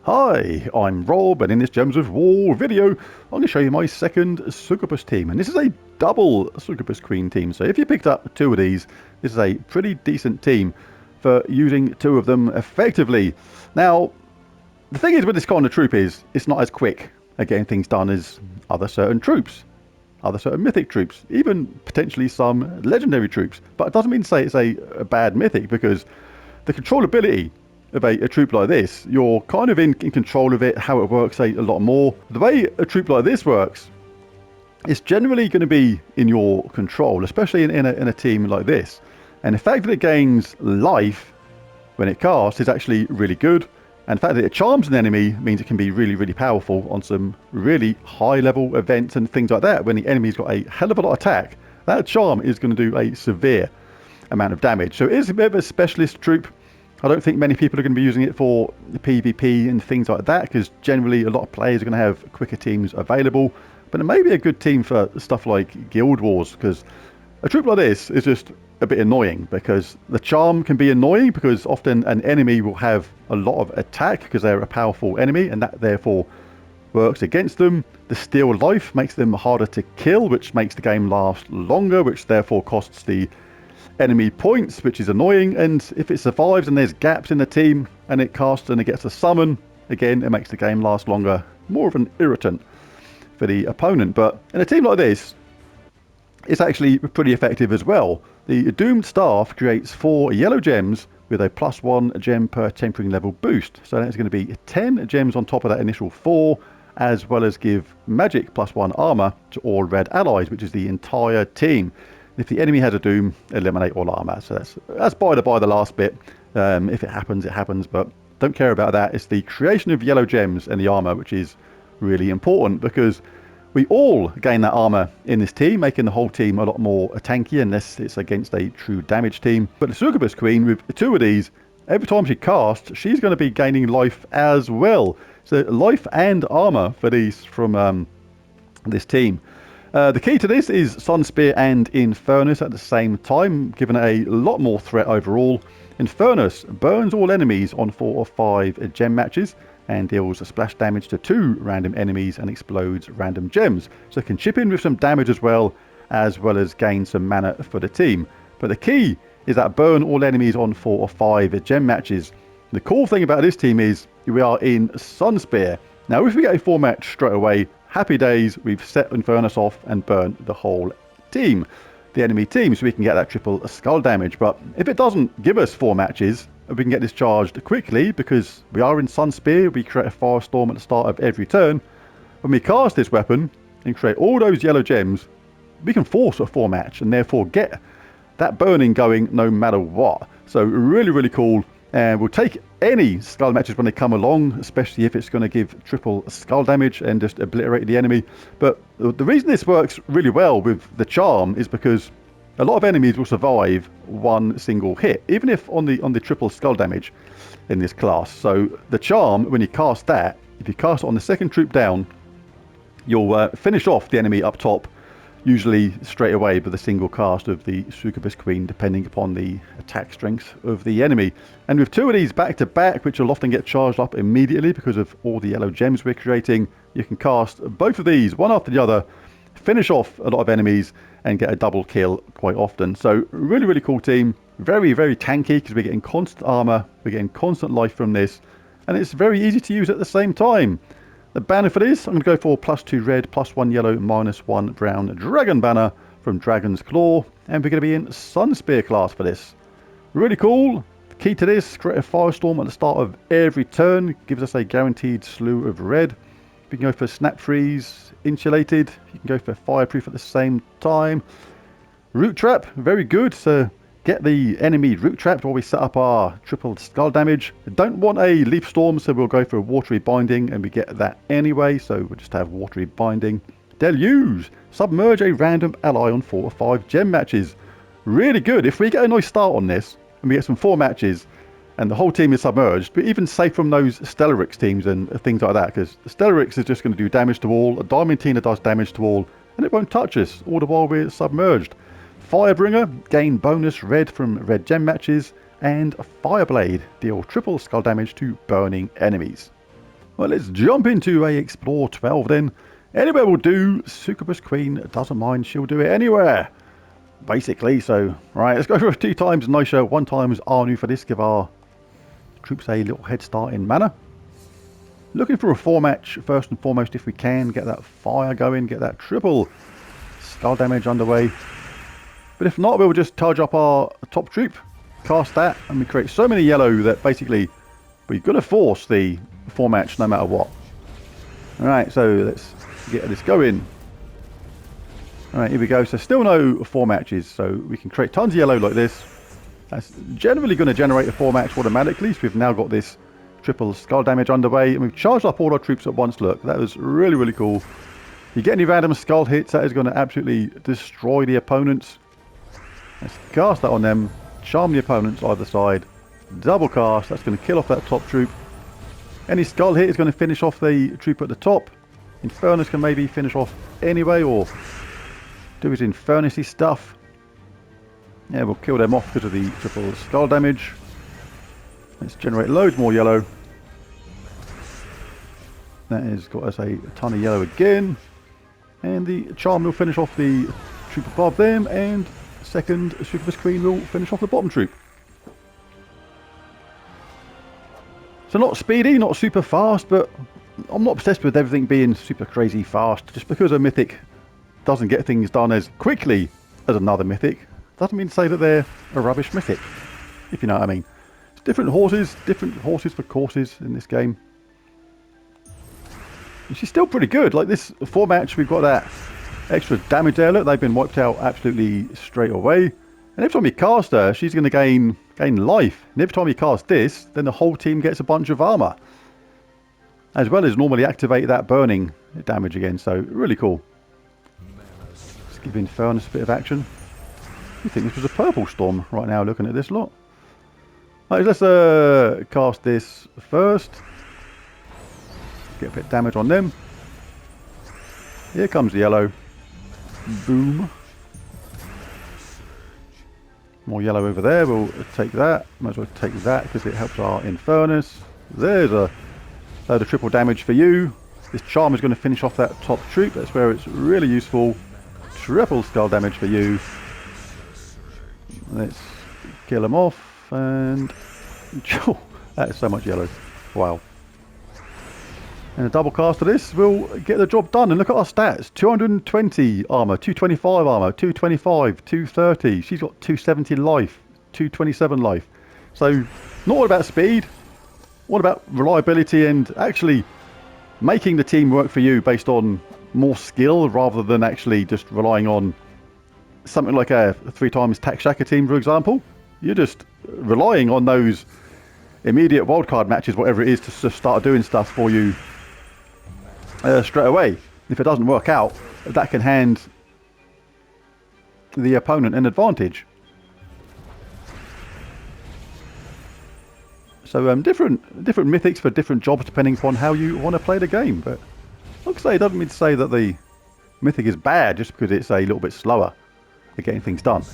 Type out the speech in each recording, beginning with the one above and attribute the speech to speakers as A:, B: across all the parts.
A: Hi, I'm Rob, and in this Gems of War video, I'm going to show you my second Succubus team. And this is a double Succubus Queen team, so if you picked up two of these, this is a pretty decent team for using two of them effectively. Now, the thing is with this kind of troop is, it's not as quick at getting things done as other certain troops, other certain mythic troops, even potentially some legendary troops. But it doesn't mean to say it's a bad mythic, because the controllability of a troop like this, you're kind of in control of it, how it works a lot more. The way a troop like this works, it's generally going to be in your control, especially in a team like this. And the fact that it gains life when it casts is actually really good. And the fact that it charms an enemy means it can be really, really powerful on some really high level events and things like that. When the enemy's got a hell of a lot of attack, that charm is going to do a severe amount of damage. So it is a bit of a specialist troop. I don't think many people are going to be using it for PvP and things like that, because generally a lot of players are going to have quicker teams available. But it may be a good team for stuff like Guild Wars, because a troop like this is just a bit annoying, because the charm can be annoying because often an enemy will have a lot of attack because they're a powerful enemy, and that therefore works against them. The steal life makes them harder to kill, which makes the game last longer, which therefore costs the enemy points, which is annoying. And if it survives and there's gaps in the team and it casts and it gets a summon, again it makes the game last longer, more of an irritant for the opponent. But in a team like this, it's actually pretty effective as well. The Doomed Staff creates 4 yellow gems with a +1 gem per tempering level boost, so that's going to be 10 gems on top of that initial 4, as well as give magic +1 armor to all red allies, which is the entire team. If the enemy has a doom, eliminate all armor. So that's by the last bit. If it happens, it happens, but don't care about that. It's the creation of yellow gems and the armor which is really important, because we all gain that armor in this team, making the whole team a lot more tanky unless it's against a true damage team. But the Succubus Queen, with 2 of these, every time she casts, she's going to be gaining life as well. So life and armor for these from this team. The key to this is Sun Spear and Infernus at the same time, giving it a lot more threat overall. Infernus burns all enemies on 4 or 5 gem matches and deals a splash damage to 2 random enemies and explodes random gems. So it can chip in with some damage as well as gain some mana for the team. But the key is that burn all enemies on 4 or 5 gem matches. The cool thing about this team is we are in Sun Spear. Now if we get a 4 match straight away, happy days, we've set Infernus off and burnt the whole team, the enemy team, so we can get that triple skull damage. But if it doesn't give us 4 matches, we can get this charged quickly, because we are in Sun Spear. We create a firestorm at the start of every turn. When we cast this weapon and create all those yellow gems, we can force a 4 match and therefore get that burning going no matter what. So really, really cool. And we'll take any skull matches when they come along, especially if it's going to give triple skull damage and just obliterate the enemy. But the reason this works really well with the charm is because a lot of enemies will survive one single hit, even if on the triple skull damage in this class. So the charm, when you cast that, if you cast it on the second troop down, you'll finish off the enemy up top, usually straight away with a single cast of the Succubus Queen, depending upon the attack strength of the enemy. And with 2 of these back to back, which will often get charged up immediately because of all the yellow gems we're creating, you can cast both of these one after the other, finish off a lot of enemies and get a double kill quite often. So really, really cool team. Very, very tanky, because we're getting constant armor, we're getting constant life from this, and it's very easy to use at the same time. The banner for this, I'm going to go for +2 red, +1 yellow, -1 brown dragon banner from Dragon's Claw, and we're going to be in Sun Spear class for this. Really cool. The key to this, create a firestorm at the start of every turn, gives us a guaranteed slew of red. We can go for snap freeze, insulated, you can go for fireproof at the same time. Root trap, very good, so get the enemy root trapped while we set up our triple skull damage. Don't want a leaf storm, so we'll go for a watery binding, and we get that anyway, so we'll just have watery binding. Deluge, submerge a random ally on 4 or 5 gem matches. Really good. If we get a nice start on this and we get some 4 matches and the whole team is submerged, but even safe from those Stellarix teams and things like that, because the Stellarix is just going to do damage to all, a Diamantina does damage to all, and it won't touch us all the while we're submerged. Firebringer, gain bonus red from red gem matches, and Fireblade, deal triple skull damage to burning enemies. Well, let's jump into a Explore 12 then. Anywhere will do. Succubus Queen doesn't mind. She'll do it anywhere, basically. So, right, let's go for 2 times Nisha, 1 times Anu for this. Give our troops a little head start in mana. Looking for a 4 match first and foremost if we can. Get that fire going. Get that triple skull damage underway. But if not, we'll just charge up our top troop. Cast that. And we create so many yellow that basically we're going to force the 4 match no matter what. Alright, so let's get this going. Alright, here we go. So still no 4 matches. So we can create tons of yellow like this. That's generally going to generate a 4 match automatically. So we've now got this triple skull damage underway. And we've charged up all our troops at once. Look, that was really, really cool. If you get any random skull hits, that is going to absolutely destroy the opponents. Let's cast that on them. Charm the opponents either side. Double cast. That's going to kill off that top troop. Any skull hit is going to finish off the troop at the top. Infernus can maybe finish off anyway, or do his Infernus-y stuff. Yeah, we'll kill them off because of the triple skull damage. Let's generate loads more yellow. That has got us a ton of yellow again. And the charm will finish off the troop above them, and second Succubus Queen will finish off the bottom troop. So not speedy, not super fast, but I'm not obsessed with everything being super crazy fast. Just because a mythic doesn't get things done as quickly as another mythic doesn't mean to say that they're a rubbish mythic, if you know what I mean. It's different horses for courses in this game. And she's still pretty good. Like this 4 match, we've got that extra damage there. Look, they've been wiped out absolutely straight away. And every time you cast her, she's going to gain life. And every time you cast this, then the whole team gets a bunch of armor. As well as normally activate that burning damage again. So, really cool. Let's give Infernus a bit of action. You think this was a purple storm right now, looking at this lot. Right, let's cast this first. Get a bit of damage on them. Here comes the yellow. Boom. More yellow over there. We'll take that. Might as well take that because it helps our Infernus. There's a load of triple damage for you. This charm is going to finish off that top troop. That's where it's really useful. Triple skull damage for you. Let's kill them off. And that is so much yellow. Wow. And a double cast of this will get the job done. And look at our stats. 220 armor, 225 armor, 225, 230. She's got 270 life, 227 life. So not all about speed. All about reliability and actually making the team work for you based on more skill rather than actually just relying on something like a 3 times Tax Shaka team, for example. You're just relying on those immediate wildcard matches, whatever it is, to just start doing stuff for you straight away. If it doesn't work out, that can hand the opponent an advantage. So different mythics for different jobs depending upon how you want to play the game. But like I say, it doesn't mean to say that the mythic is bad just because it's a little bit slower at getting things done.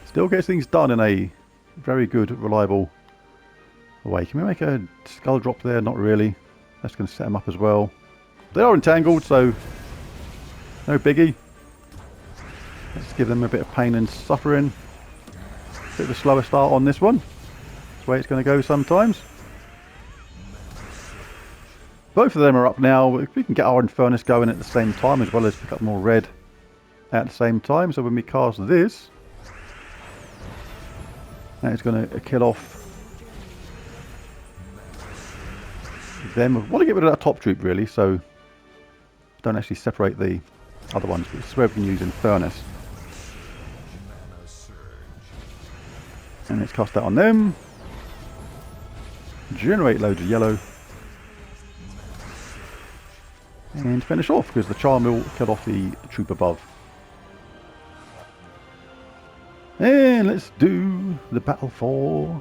A: Still gets things done in a very good, reliable way. Can we make a skull drop there? Not really. That's going to set them up as well. They are entangled, so no biggie. Let's give them a bit of pain and suffering. Bit of a slower start on this one. That's the way it's going to go sometimes. Both of them are up now. If we can get our Infernus going at the same time as well as pick up more red at the same time. So when we cast this, that is going to kill off them. I want to get rid of that top troop really, so don't actually separate the other ones. But this is where we can use Infernus. And let's cast that on them. Generate loads of yellow. And finish off, because the charm will kill off the troop above. And let's do the battle for...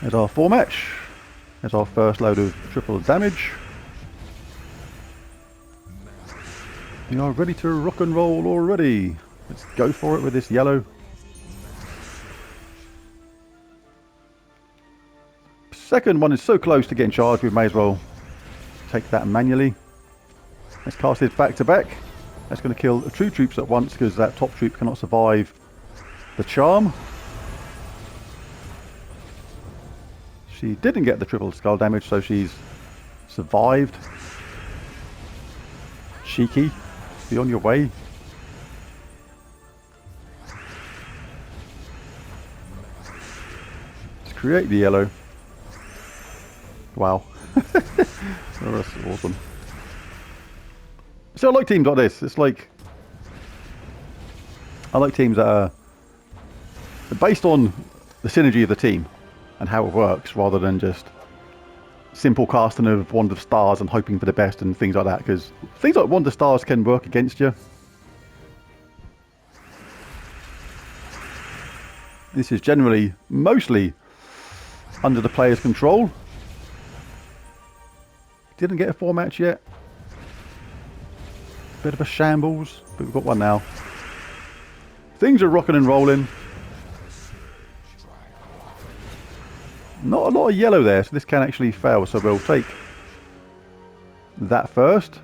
A: There's our 4 match. There's our first load of triple damage. We are ready to rock and roll already. Let's go for it with this yellow. second one is so close to getting charged, we may as well take that manually. Let's cast this back to back. That's going to kill two troops at once because that top troop cannot survive the charm. She didn't get the triple skull damage, so she's survived. Cheeky, be on your way. Let's create the yellow. Wow. Oh, that's awesome. So I like teams like this. It's like, I like teams that are based on the synergy of the team and how it works, rather than just simple casting of Wand of Stars and hoping for the best and things like that, because things like Wand of Stars can work against you. This is generally mostly under the player's control. Didn't get a 4-match yet. Bit of a shambles, but we've got one now. Things are rocking and rolling. Not a lot of yellow there, so this can actually fail, so we'll take that first.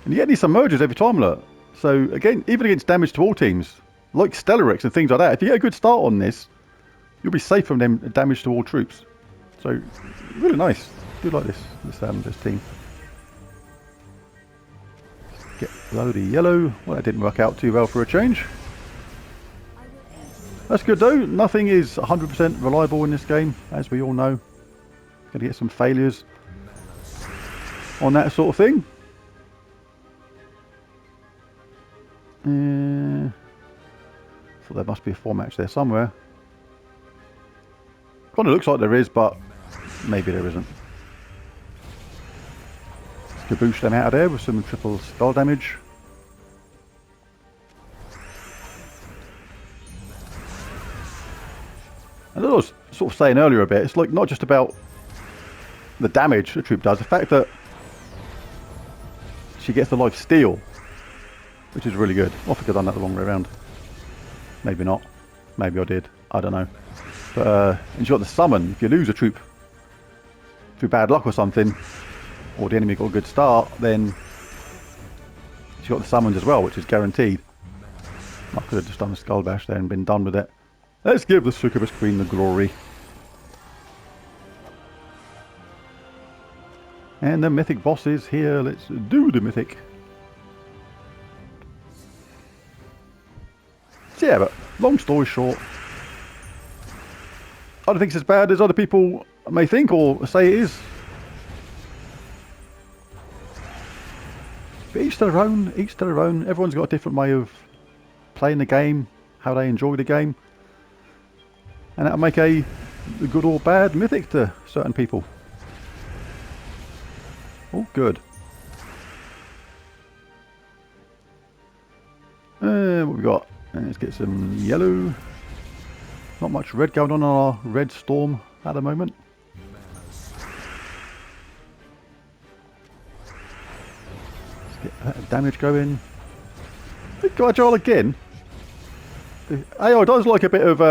A: And you get these submergers every time, look. So again, even against damage to all teams, like Stellarix and things like that, if you get a good start on this, you'll be safe from them damage to all troops. So really nice. I do like this team. Get a load of yellow. Well, that didn't work out too well for a change. That's good though. Nothing is 100% reliable in this game, as we all know. Gonna get some failures on that sort of thing. Thought there must be a 4-match there somewhere. Kind of looks like there is, but maybe there isn't. Kaboosh them out of there with some triple skull damage. And as I was sort of saying earlier a bit, it's like not just about the damage a troop does, the fact that she gets the life steal, which is really good. I think I've done that the wrong way around. Maybe not. Maybe I did. I don't know. But and she got the summon. If you lose a troop through bad luck or something, or the enemy got a good start, then she got the summons as well, which is guaranteed. I could have just done a skull bash there and been done with it. Let's give the Succubus Queen the glory. And the mythic boss is here. Let's do the mythic. So yeah, but long story short, I don't think it's as bad as other people may think or say it is. But each to their own, each to their own. Everyone's got a different way of playing the game, how they enjoy the game. And that'll make a good or bad mythic to certain people. Oh, good. What we got? Let's get some yellow. Not much red going on our red storm at the moment. Let's get that damage going. Go agile again. The AI does like a bit of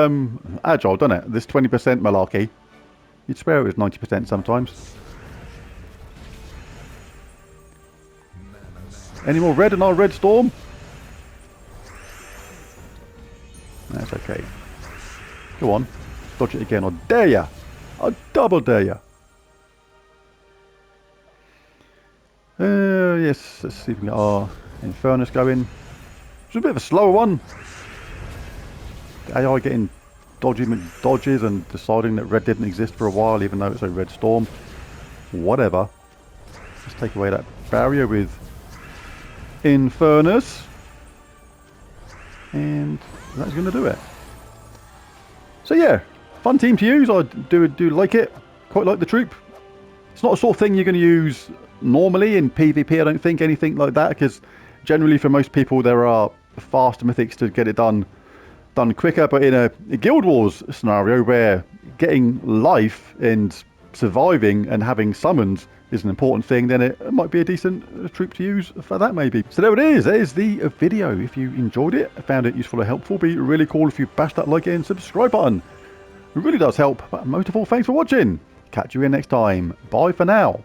A: agile, doesn't it? This 20% malarkey. You'd swear it was 90% sometimes. Any more red in our red storm? That's okay. Go on. Dodge it again. I dare ya. I double dare ya. Yes, let's see if we can get our Infernus going. It's a bit of a slower one. The AI getting dodgy dodges and deciding that red didn't exist for a while, even though it's a red storm. Whatever. Let's take away that barrier with Infernus. And that's going to do it. So yeah, fun team to use. I do like it. Quite like the troop. It's not a sort of thing you're going to use normally in PvP, I don't think, anything like that, because generally for most people there are faster mythics to get it done quicker. But in a Guild Wars scenario where getting life and surviving and having summons is an important thing, then it might be a decent troop to use for that maybe. So there it is. There's the video. If you enjoyed it, found it useful or helpful, be really cool if you bash that like and subscribe button. It really does help, but most of all, thanks for watching. Catch you again next time. Bye for now.